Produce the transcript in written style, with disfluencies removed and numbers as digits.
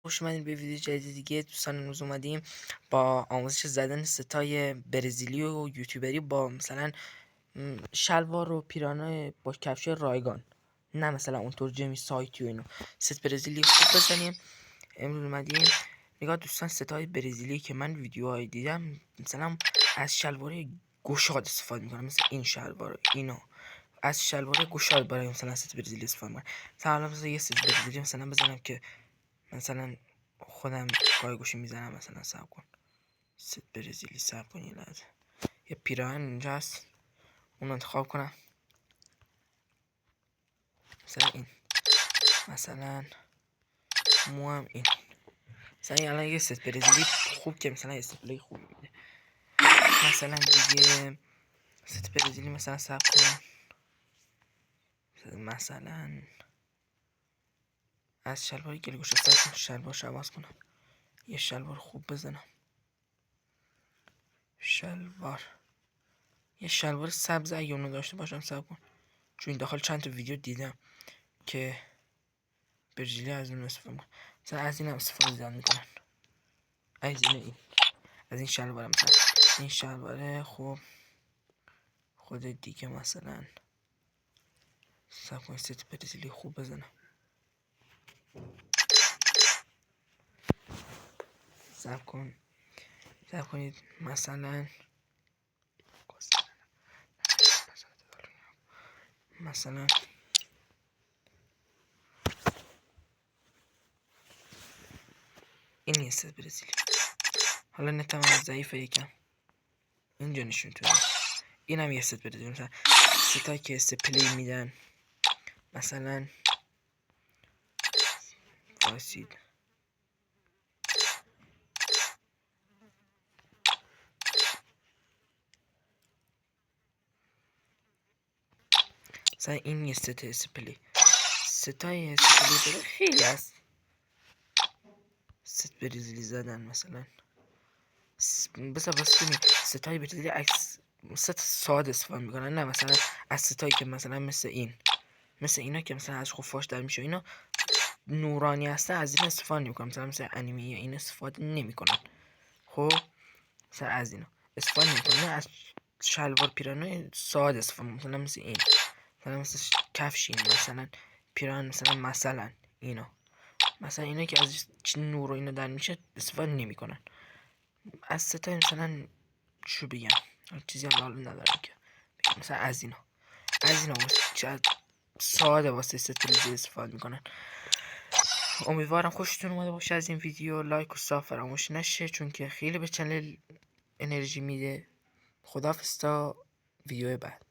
خوش اومدین به ویدیو جدید دیگه. دوستان امروز اومدیم با آموزش زدن ستای برزیلی و یوتیوبری با مثلا شلوار و پیرانه با کفش رایگان، نه مثلا اونطور جمی سایتی و اینو ست برزیلی خوب بزنیم. امروز اومدیم نگاه دوستان ستای برزیلی که من ویدیوهای دیدم مثلا از شلوار گشاد استفاده میکنم، مثل این شلوار، اینو از شلوار گشاد برای مثلا ست برزیلی استفاده میکنم. مثلا یه ست برزیلی مثلا بزنم که مثلا خودم پای گوشی میزنم، مثلا صبر کن ست برزیلی، صبر کن یه لحظه، یه پیراهن اینجا هست اون انتخاب کنم، مثلا این، مثلا مو هم این، مثلا الان یه ست برزیلی خوب که مثلا استفاده خوب میده. مثلا دیگه ست برزیلی مثلا صبر کن، مثلا از شلوار گلگوشه صبر کن، شلوار شواز کنم، یه شلوار خوب بزنم، شلوار، یه شلوار سبز اگه اونو داشته باشم صبر کن، چون این داخل چند تا ویدیو دیدم که برزیلی از اون استفاده میکنن، مثلا از این هم استفاده زیاد میکنن، از این شلوار، مثلا این شلواره خوب خود دیگه مثلا صبر کن ست برزیلی خوب بزنم، صبر کنید مثلا این یه ست برزیلی، حالا نتم ضعیفه یکم اینجا نشون تو، این هم یه ست برزیلی، مثلا ستایی که است پلی میدن مثلا واسید مثلا این یه ست اسپلی، ستای اسپلی داره خیلی هست ست برزیلی زدن، مثلا بس کنید ستای برزیلی عکس ست ساده استفاده میکنن، نه مثلا از ستایی که مثلا مثل این، مثل اینا که مثلا از خفاش در میشه اینا نورانی هسته، از این استفاده نمیکنن، مثلا مثل انیمه این استفاده نمیکنن. خب مثلا از اینا استفاده نمیکنن، از شلوار پیرانه ساده استفاده میکنن، مثل این، مثلا کفشین، مثلا پیران، مثلا اینا، مثلا اینا که از نور و اینا در میشه استفاده نمیکنن. از ستای مثلا چو بگم چیزی هم حالا ندارم که مثلا از اینا ساده واسه ست برزیلی استفاده میکنن. امیدوارم خوشتون اومده باشه از این ویدیو، لایک و ساب فراموش نشه چون که خیلی به چنل انرژی میده. خداحافظ تا ویدیو بعد.